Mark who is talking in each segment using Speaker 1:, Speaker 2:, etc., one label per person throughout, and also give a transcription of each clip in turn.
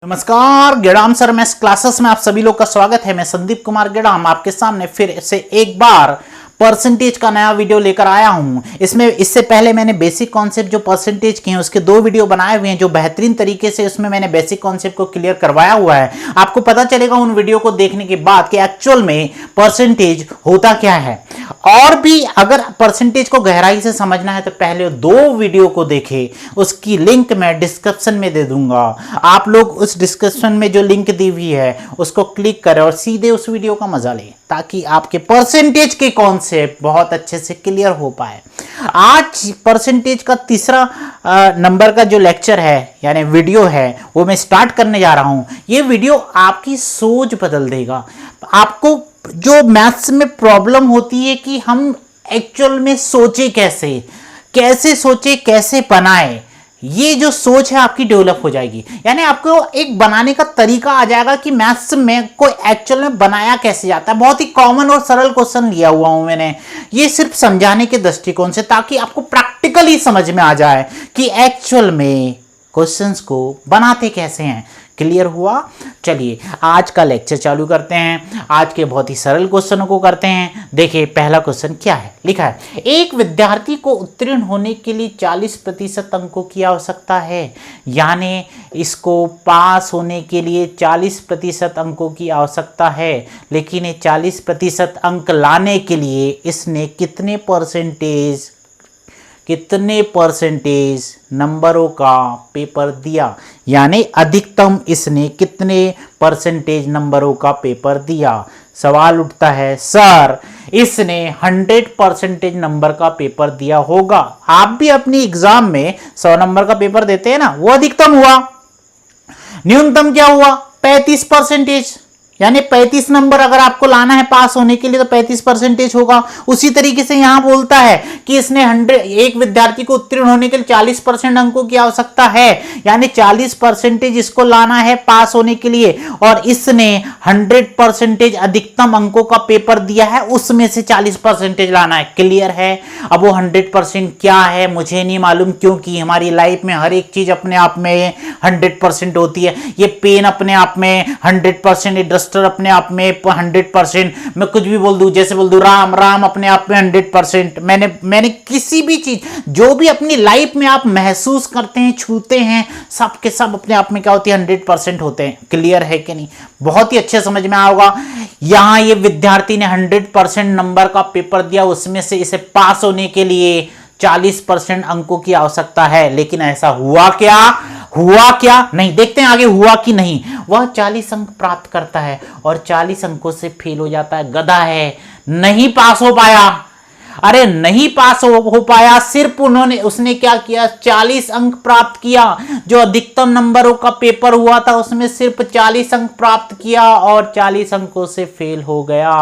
Speaker 1: नमस्कार, गेड़ाम sir maths classes में आप सभी लोग का स्वागत है। मैं संदीप कुमार गेड़ाम आपके सामने फिर से एक बार परसेंटेज का नया वीडियो लेकर आया हूं। इससे पहले मैंने बेसिक कॉन्सेप्ट जो परसेंटेज के हैं उसके 2 वीडियो बनाए हुए हैं, जो बेहतरीन तरीके से उसमें मैंने बेसिक कॉन्सेप्ट को क्लियर करवाया हुआ है। आपको पता चलेगा उन वीडियो को देखने के बाद कि एक्चुअल में परसेंटेज होता क्या है। और भी अगर परसेंटेज को गहराई से समझना है तो पहले 2 वीडियो को देखें, उसकी लिंक मैं डिस्क्रिप्शन में दे दूंगा। आप लोग उस डिस्क्रिप्शन में जो लिंक दी हुई है उसको क्लिक करें और सीधे उस वीडियो का मजा लें, ताकि आपके परसेंटेज के कॉन्सेप्ट बहुत अच्छे से क्लियर हो पाए। आज परसेंटेज का तीसरा नंबर का जो लेक्चर है यानी वीडियो है वो मैं स्टार्ट करने जा रहा हूं। ये वीडियो आपकी सोच बदल देगा। आपको जो मैथ्स में प्रॉब्लम होती है कि हम एक्चुअल में सोचे कैसे सोचे, कैसे बनाए, ये जो सोच है आपकी डेवलप हो जाएगी। यानी आपको एक बनाने का तरीका आ जाएगा कि मैथ्स में कोई एक्चुअल में बनाया कैसे जाता है। बहुत ही कॉमन और सरल क्वेश्चन लिया हुआ हूं मैंने, ये सिर्फ समझाने के दृष्टिकोण से, ताकि आपको प्रैक्टिकली समझ में आ जाए कि एक्चुअल में क्वेश्चंस को बनाते कैसे हैं। क्लियर हुआ? चलिए आज का लेक्चर चालू करते हैं। आज के बहुत ही सरल क्वेश्चनों को करते हैं। देखिए पहला क्वेश्चन क्या है, लिखा है एक विद्यार्थी को उत्तीर्ण होने के लिए 40% अंकों की आवश्यकता है। यानी इसको पास होने के लिए 40% अंकों की आवश्यकता है, लेकिन ये 40% अंक लाने के लिए इसने कितने परसेंटेज नंबरों का पेपर दिया। यानी अधिकतम इसने कितने परसेंटेज नंबरों का पेपर दिया। सवाल उठता है सर इसने 100% नंबर का पेपर दिया होगा। आप भी अपनी एग्जाम में 100 नंबर का पेपर देते हैं ना, वो अधिकतम हुआ। न्यूनतम क्या हुआ? 35%। यानी 35 नंबर अगर आपको लाना है पास होने के लिए तो 35% होगा। उसी तरीके से यहां बोलता है कि इसने एक विद्यार्थी को उत्तीर्ण होने के लिए 40% अंकों की आवश्यकता है। यानी 40% इसको लाना है पास होने के लिए, और इसने 100% अधिकतम अंकों का पेपर दिया है, उसमें से 40% लाना है। क्लियर है? अब वो 100% क्या है मुझे नहीं मालूम, क्योंकि हमारी लाइफ में हर एक चीज अपने आप में 100% होती है। ये पेन अपने आप में 100%, अपने आप में 100%। मैं कुछ भी बोल दूं, जैसे बोल दूं राम अपने आप में 100%। मैंने किसी भी चीज जो भी अपनी लाइफ में आप महसूस करते हैं, छूते हैं, सब के सब अपने आप में क्या होती है? 100% होते हैं। क्लियर है कि नहीं? बहुत ही अच्छे समझ में आएगा। यहां ये विद्यार्थी ने 100% नंबर का पेपर दिया, उसमें से इसे पास होने के लिए 40% अंकों की आवश्यकता है। लेकिन ऐसा हुआ क्या नहीं, देखते हैं आगे हुआ कि नहीं। वह 40 अंक प्राप्त करता है और 40 अंकों से फेल हो जाता है। गधा है, नहीं पास हो पाया। अरे नहीं पास हो पाया, सिर्फ उसने क्या किया? 40 अंक प्राप्त किया। जो अधिकतम नंबरों का पेपर हुआ था उसमें सिर्फ 40 अंक प्राप्त किया और 40 अंकों से फेल हो गया।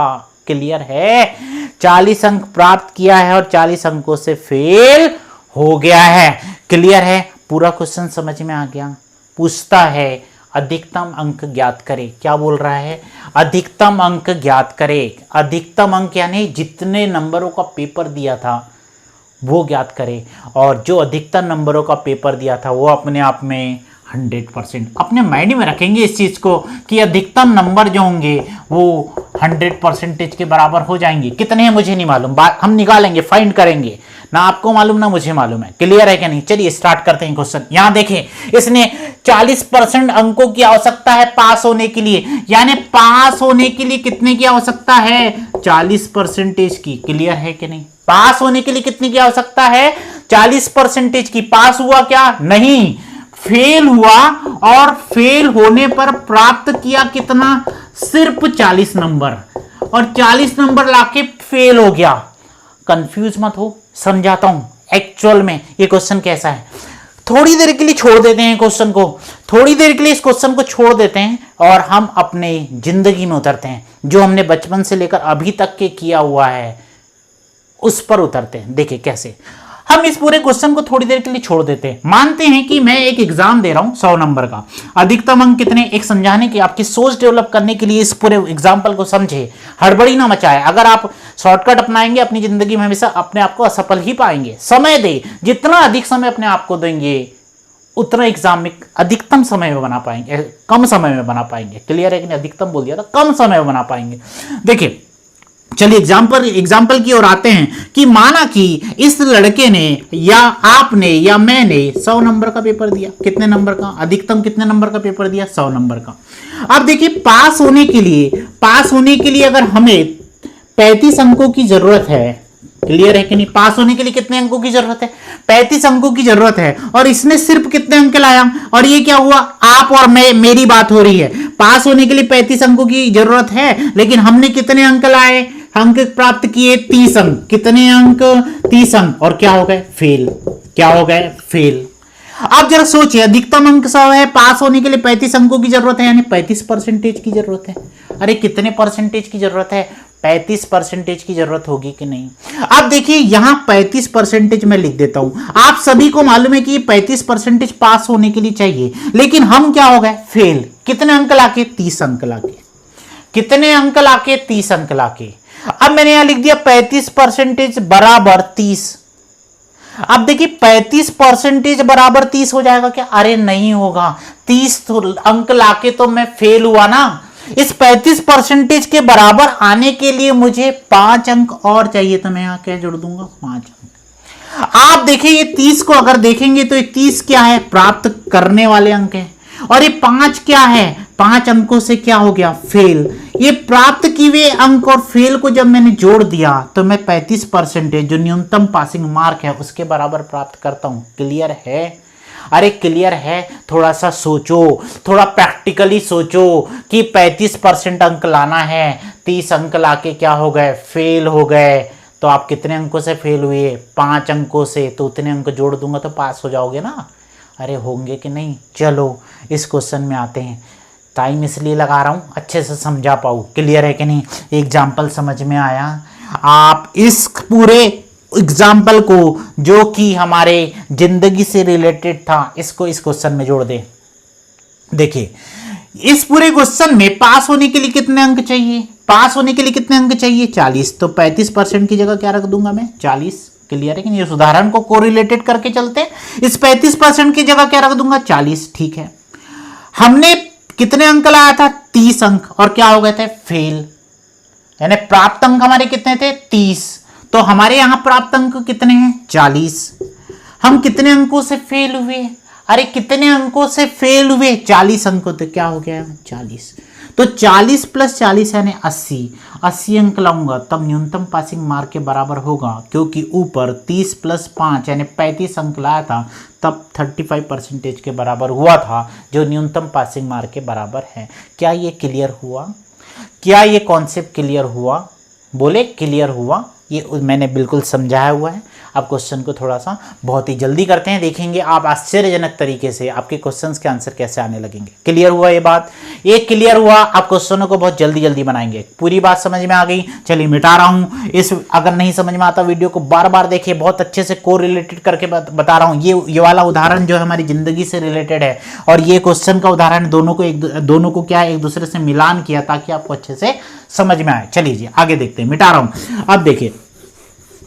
Speaker 1: क्लियर है? 40 अंक प्राप्त किया है और 40 अंकों से फेल हो गया है। क्लियर है? पूरा क्वेश्चन समझ में आ गया। पूछता है अधिकतम अंक ज्ञात करें। क्या बोल रहा है? अधिकतम अंक ज्ञात करें। अधिकतम अंक यानी जितने नंबरों का पेपर दिया था वो ज्ञात करें, और जो अधिकतम नंबरों का पेपर दिया था वो अपने आप में 100%। अपने माइंड में रखेंगे इस चीज को कि अधिकतम नंबर जो होंगे वो 100% के बराबर हो जाएंगे। कितने हैं मुझे नहीं मालूम, हम निकालेंगे, फाइंड करेंगे, ना आपको मालूम ना मुझे मालूम है। क्लियर है क्या नहीं? चलिए स्टार्ट करते हैं क्वेश्चन। यहां देखें इसने 40% अंकों की आवश्यकता है पास होने के लिए। यानी पास होने के लिए कितने की आवश्यकता है? 40% की। क्लियर है कि नहीं? पास होने के लिए कितने की आवश्यकता है? 40% की। पास हुआ क्या? नहीं, फेल हुआ। और फेल होने पर प्राप्त किया कितना? सिर्फ 40 नंबर, और 40 नंबर लाके फेल हो गया। कंफ्यूज मत हो, समझाता हूं एक्चुअल में ये क्वेश्चन कैसा है। थोड़ी देर के लिए छोड़ देते हैं क्वेश्चन को, थोड़ी देर के लिए इस क्वेश्चन को छोड़ देते हैं और हम अपने जिंदगी में उतरते हैं। जो हमने बचपन से लेकर अभी तक के किया हुआ है उस पर उतरते हैं। देखिए कैसे। हम इस पूरे क्वेश्चन को थोड़ी देर के लिए छोड़ देते हैं। मानते हैं कि मैं एक एग्जाम दे रहा हूं 100 नंबर का, अधिकतम अंक कितने, एक समझाने की, आपकी सोच डेवलप करने के लिए इस पूरे एग्जाम्पल को समझे, हड़बड़ी ना मचाए। अगर आप शॉर्टकट अपनाएंगे अपनी जिंदगी में हमेशा अपने आप को असफल ही पाएंगे। समय दे, जितना अधिक समय अपने आप को देंगे उतना एग्जाम में अधिकतम समय में बना पाएंगे, कम समय में बना पाएंगे। क्लियर है कि नहीं? अधिकतम बोल दिया था, कम समय में बना पाएंगे। देखिए चलिए एग्जाम्पल की ओर आते हैं कि माना कि इस लड़के ने या आपने या मैंने 100 नंबर का पेपर दिया। कितने नंबर का? अधिकतम कितने नंबर का पेपर दिया? 100 नंबर का। अब देखिए पास होने के लिए अगर हमें 35 अंकों की जरूरत है, क्लियर है कि नहीं? पास होने के लिए कितने अंकों की जरूरत है? 35 अंकों की जरूरत है, और इसने सिर्फ कितने अंक लाया? और ये क्या हुआ? आप और मैं, मेरी बात हो रही है। पास होने के लिए 35 अंकों की जरूरत है, लेकिन हमने कितने अंक लाए? अंक प्राप्त किए 30 अंक। कितने अंक? 30 अंक। और क्या हो गए? फेल। क्या हो गए? फेल। अब जरा सोचिए, अधिकतम अंक 100 है, पास होने के लिए 35 अंकों की जरूरत है, यानी 35% की जरूरत है। अरे कितने परसेंटेज की जरूरत है? 35% की जरूरत होगी कि नहीं? अब देखिए यहां 35% मैं लिख देता हूं। आप सभी को मालूम है कि 35% पास होने के लिए चाहिए, लेकिन हम क्या हो गए? फेल। कितने अंक लाके? 30 अंक लाके। कितने अंक लाके? 30 अंक लाके। अब मैंने यहां लिख दिया 35% बराबर 30। अब देखिए 35% बराबर 30 हो जाएगा क्या? अरे नहीं होगा। 30 अंक लाके तो मैं फेल हुआ ना। इस 35% के बराबर आने के लिए मुझे 5 अंक और चाहिए, तो मैं यहां क्या जोड़ दूंगा? 5 अंक। आप देखिए ये 30 को अगर देखेंगे तो ये 30 क्या है? प्राप्त करने वाले अंक है, और ये 5 क्या है? 5 अंकों से क्या हो गया? फेल। ये प्राप्त किए हुए अंक और फेल को जब मैंने जोड़ दिया तो मैं 35% जो न्यूनतम पासिंग मार्क है उसके बराबर प्राप्त करता हूं। क्लियर है? अरे क्लियर है? थोड़ा सा सोचो, थोड़ा प्रैक्टिकली सोचो कि 35% अंक लाना है, 30 अंक लाके क्या हो गए? फेल हो गए। तो आप कितने अंकों से फेल हुए? 5 अंकों से। तो उतने अंक जोड़ दूंगा तो पास हो जाओगे ना। अरे होंगे कि नहीं? चलो इस क्वेश्चन में आते हैं। टाइम इसलिए लगा रहा हूं अच्छे से समझा पाऊँ। क्लियर है कि नहीं? एग्जाम्पल समझ में आया? आप इस पूरे एग्जाम्पल को जो कि हमारे जिंदगी से रिलेटेड था, इसको इस क्वेश्चन में जोड़ दे। देखिए इस पूरे क्वेश्चन में पास होने के लिए कितने अंक चाहिए? पास होने के लिए कितने अंक चाहिए? 40। तो 35% की जगह क्या रख दूंगा मैं? 40। क्लियर है कि नहीं? इस उदाहरण को कोरिलेटेड करके चलते हैं। इस 35% की जगह क्या रख दूंगा? 40। ठीक है। हमने कितने अंक लाया था? 30 अंक। और क्या हो गए थे? फेल। यानी प्राप्त अंक हमारे कितने थे? 30। तो हमारे यहां प्राप्त अंक कितने हैं? 40। हम कितने अंकों से फेल हुए? अरे कितने अंकों से फेल हुए? 40 अंकों। तो क्या हो गया? 40। तो 40 + 40 यानी 80। 80 अंक लाऊंगा तब न्यूनतम पासिंग मार्क के बराबर होगा, क्योंकि ऊपर 30 + 5 यानी 35 अंक लाया था, तब 35% के बराबर हुआ था, जो न्यूनतम पासिंग मार्क के बराबर है। क्या ये क्लियर हुआ? क्या ये कॉन्सेप्ट क्लियर हुआ? बोले क्लियर हुआ? ये मैंने बिल्कुल समझाया हुआ है। अब क्वेश्चन को थोड़ा सा बहुत ही जल्दी करते हैं, देखेंगे आप आश्चर्यजनक तरीके से आपके क्वेश्चंस के आंसर कैसे आने लगेंगे। क्लियर हुआ ये बात? ये क्लियर हुआ? आप क्वेश्चनों को बहुत जल्दी जल्दी बनाएंगे। पूरी बात समझ में आ गई? चलिए मिटा रहा हूं इस, अगर नहीं समझ में आता वीडियो को बार बार देखिए, बहुत अच्छे से को रिलेटेड करके बता रहा हूं। ये वाला उदाहरण जो है हमारी जिंदगी से रिलेटेड है, और ये क्वेश्चन का उदाहरण दोनों को क्या है, एक दूसरे से मिलान किया ताकि आपको अच्छे से समझ में आए। चलिए जी आगे देखते हैं, मिटा रहा हूं। अब देखिए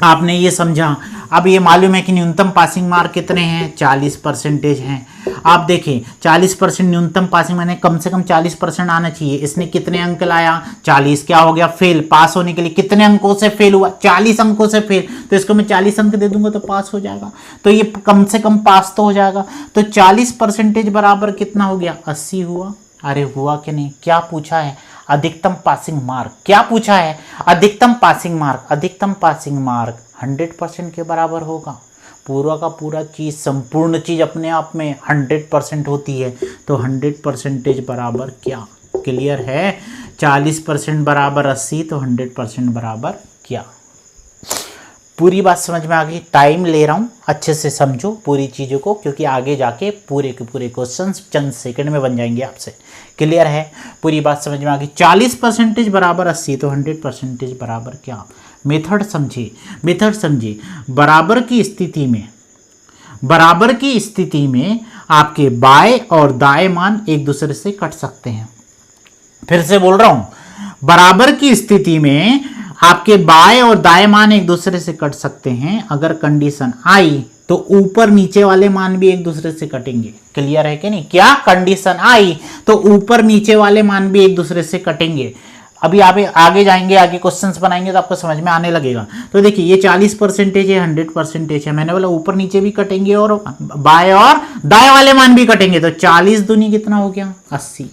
Speaker 1: आपने ये समझा, अब ये मालूम है कि न्यूनतम पासिंग मार्क कितने हैं? 40% हैं। आप देखें 40% न्यूनतम पासिंग माने कम से कम 40% आना चाहिए। इसने कितने अंक लाया? 40। क्या हो गया? फेल। पास होने के लिए कितने अंकों से फेल हुआ? 40 अंकों से फेल। तो इसको मैं 40 अंक दे दूंगा तो पास हो जाएगा। तो ये कम से कम पास तो हो जाएगा। तो 40% बराबर कितना हो गया? 80 हुआ। अरे हुआ कि नहीं? क्या पूछा है? अधिकतम पासिंग मार्क। क्या पूछा है? अधिकतम पासिंग मार्क। अधिकतम पासिंग मार्क 100% के बराबर होगा। पूरा का पूरा चीज, संपूर्ण चीज अपने आप में 100% होती है, तो 100% बराबर क्या? क्लियर है? 40% बराबर 80, तो 100% बराबर क्या? पूरी बात समझ में आ गई? टाइम ले रहा हूँ, अच्छे से समझो पूरी चीज़ों को, क्योंकि आगे जाके पूरे के पूरे क्वेश्चंस चंद सेकंड में बन जाएंगे आपसे। क्लियर है? पूरी बात समझ में आ गई? 40% बराबर 80, तो 100% बराबर क्या? मेथड समझिए, मेथड समझिए। बराबर की स्थिति में आपके बाएं और दाएं मान एक दूसरे से कट सकते हैं। फिर से बोल रहा हूं, बराबर की स्थिति में आपके बाएं और दाएं मान एक दूसरे से कट सकते हैं। अगर कंडीशन आई तो ऊपर नीचे वाले मान भी एक दूसरे से कटेंगे। क्लियर है कि नहीं? क्या कंडीशन आई तो ऊपर नीचे वाले मान भी एक दूसरे से कटेंगे। अभी आप आगे जाएंगे, आगे क्वेश्चंस बनाएंगे तो आपको समझ में आने लगेगा। तो देखिए ये 40% है, 100% है। मैंने बोला ऊपर नीचे भी कटेंगे और बाएं और दाएं वाले मान भी कटेंगे। तो 40 दूनी कितना हो गया? 80।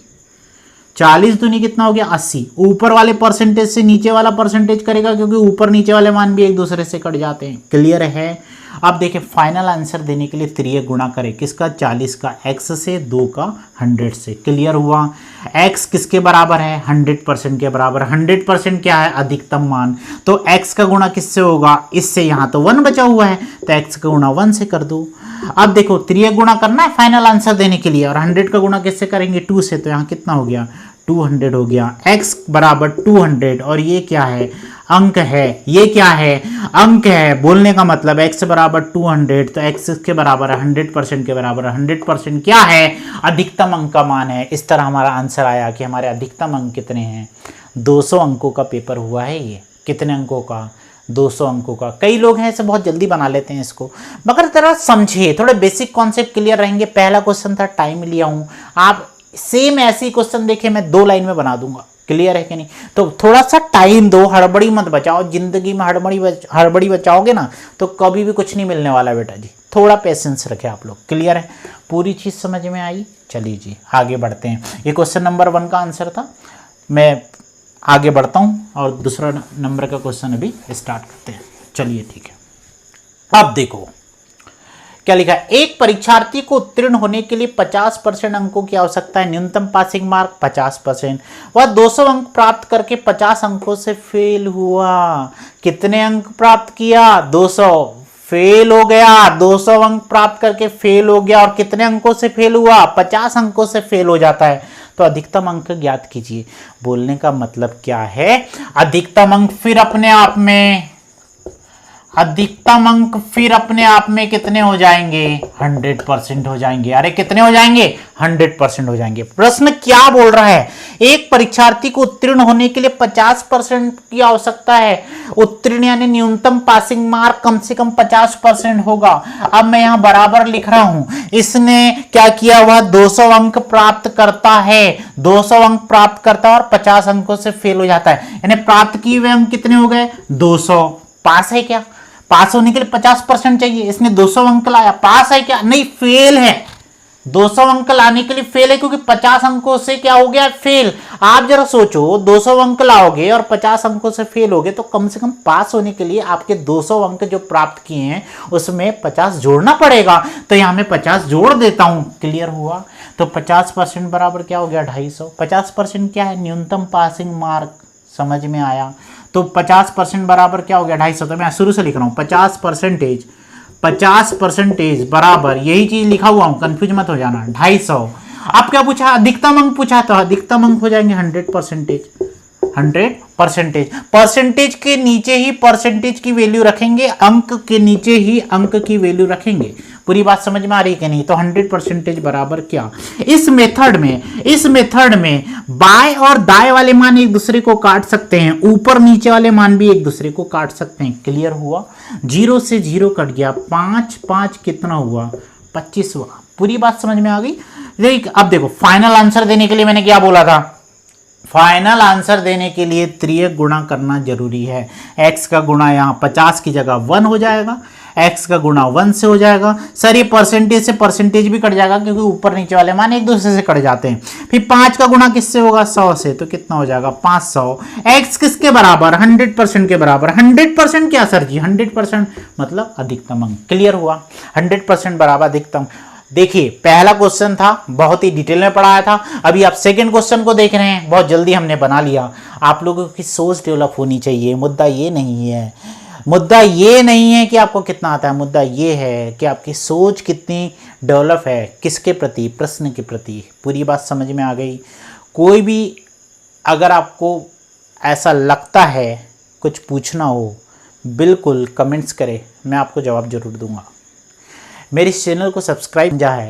Speaker 1: 40 दूनी कितना हो गया? 80। ऊपर वाले परसेंटेज से नीचे वाला परसेंटेज करेगा, क्योंकि ऊपर नीचे वाले मान भी एक दूसरे से कट जाते हैं। क्लियर है? अब देखिए फाइनल आंसर देने के लिए 3 गुणा करें। किसका? 40 का, x से, 2 का 100 से। क्लियर हुआ? x किसके बराबर है? 100% के बराबर। 100% क्या है? अधिकतम मान। तो x का गुणा किससे होगा? इससे। यहाँ तो 1 बचा हुआ है तो x का गुणा 1 से कर दो। अब देखो 3 गुणा करना है फाइनल आंसर देने के लिए, और 100 का गुणा किससे करेंगे? 2 से। तो यहाँ कितना हो गया? 200 हो गया। x बराबर 200, और ये क्या है? अंक है। ये क्या है? अंक है। बोलने का मतलब x बराबर 200, तो x के बराबर है 100% के बराबर। 100% क्या है? अधिकतम अंक का मान है। इस तरह हमारा आंसर आया कि हमारे अधिकतम अंक कितने हैं? 200 अंकों का पेपर हुआ है ये। कितने अंकों का? 200 अंकों का। कई लोग हैं ऐसे बहुत जल्दी बना लेते हैं इसको, मगर जरा समझिए, थोड़े बेसिक कॉन्सेप्ट क्लियर रहेंगे। पहला क्वेश्चन था, टाइम लिया हूं। आप सेम ऐसी क्वेश्चन देखिए मैं 2 लाइन में बना दूंगा। क्लियर है कि नहीं? तो थोड़ा सा टाइम दो, हड़बड़ी मत बचाओ। जिंदगी में हड़बड़ी बचाओगे ना तो कभी भी कुछ नहीं मिलने वाला बेटा जी। थोड़ा पेशेंस रखें आप लोग। क्लियर है? पूरी चीज समझ में आई? चलिए जी आगे बढ़ते हैं। ये क्वेश्चन नंबर 1 का आंसर था। मैं आगे बढ़ता हूँ और दूसरा नंबर का क्वेश्चन अभी स्टार्ट करते हैं। चलिए ठीक है। अब देखो क्या लिखा है। एक परीक्षार्थी को उत्तीर्ण होने के लिए 50% अंकों की आवश्यकता है। न्यूनतम पासिंग मार्क 50%। वह 200 अंक प्राप्त करके 50 अंकों से फेल हुआ। कितने अंक प्राप्त किया? 200। फेल हो गया। 200 अंक प्राप्त करके फेल हो गया। और कितने अंकों से फेल हुआ? 50 अंकों से फेल हो जाता है। तो अधिकतम अंक ज्ञात कीजिए। बोलने का मतलब क्या है? अधिकतम अंक फिर अपने आप में कितने हो जाएंगे? 100% हो जाएंगे। अरे कितने हो जाएंगे? 100% हो जाएंगे। प्रश्न क्या बोल रहा है? एक परीक्षार्थी को उत्तीर्ण होने के लिए 50% की आवश्यकता है। उत्तीर्ण यानी न्यूनतम पासिंग मार्क कम से कम 50% होगा। अब मैं यहां बराबर लिख रहा हूं। इसने क्या किया? वह 200 अंक प्राप्त करता है। 200 अंक प्राप्त करता है और 50 अंकों से फेल हो जाता है। यानी प्राप्त किए हुए अंक कितने हो गए? 200। पास है क्या? पास होने के लिए 50% चाहिए। इसने 200 अंक लाया। पास है क्या? नहीं, फेल है। 200 अंक लाने के लिए फेल है, क्योंकि 50 अंकों से क्या हो गया? फेल। आप जरा सोचो, 200 अंक लाओगे और 50 अंकों से फेल होगे तो कम से कम पास होने के लिए आपके 200 अंक जो प्राप्त किए हैं उसमें 50 जोड़ना पड़ेगा। तो यहां मैं 50 जोड़ देता हूं। क्लियर हुआ? तो 50% बराबर क्या हो गया? 250। 50% क्या है? न्यूनतम पासिंग मार्क। समझ में आया? तो 50% बराबर क्या हो गया? 250। तो मैं शुरू से लिख रहा हूं 50% बराबर, यही चीज लिखा हुआ हूं, कंफ्यूज मत हो जाना, 250। अब क्या पूछा? अधिकतम अंक पूछा, तो अधिकतम अंक हो जाएंगे 100%। 100%। परसेंटेज के नीचे ही परसेंटेज की वैल्यू रखेंगे, अंक के नीचे ही अंक की वैल्यू रखेंगे। पूरी बात समझ में आ रही है कि नहीं? तो 100% बराबर क्या? इस मेथड में बाएं और दाएं वाले मान एक दूसरे को काट सकते हैं। ऊपर नीचे वाले मान भी एक दूसरे को काट सकते हैं। क्लियर हुआ? 0 से 0 कट गया। 5 5 कितना हुआ? 25 हुआ। पूरी बात समझ में आ गई? अब देखो फाइनल आंसर देने के लिए मैंने क्या बोला था? फाइनल आंसर देने के लिए 3 गुणा करना जरूरी है। x का गुणा यहाँ 50 की जगह 1 हो जाएगा, x का गुणा 1 से हो जाएगा। सर ये परसेंटेज से परसेंटेज भी कट जाएगा, क्योंकि ऊपर नीचे वाले मान एक दूसरे से कट जाते हैं। फिर 5 का गुणा किससे होगा? 100 से। तो कितना हो जाएगा? 500। x किसके बराबर? 100% के बराबर। 100% क्या सर जी? 100% मतलब अधिकतम अंक। क्लियर हुआ? 100% बराबर अधिकतम। देखिए पहला क्वेश्चन था, बहुत ही डिटेल में पढ़ाया था। अभी आप सेकंड क्वेश्चन को देख रहे हैं, बहुत जल्दी हमने बना लिया। आप लोगों की सोच डेवलप होनी चाहिए। मुद्दा ये नहीं है कि आपको कितना आता है। मुद्दा ये है कि आपकी सोच कितनी डेवलप है, किसके प्रति? प्रश्न के प्रति। पूरी बात समझ में आ गई? कोई भी अगर आपको ऐसा लगता है कुछ पूछना हो, बिल्कुल कमेंट्स करें, मैं आपको जवाब जरूर दूंगा। मेरे इस चैनल को सब्सक्राइब किया है।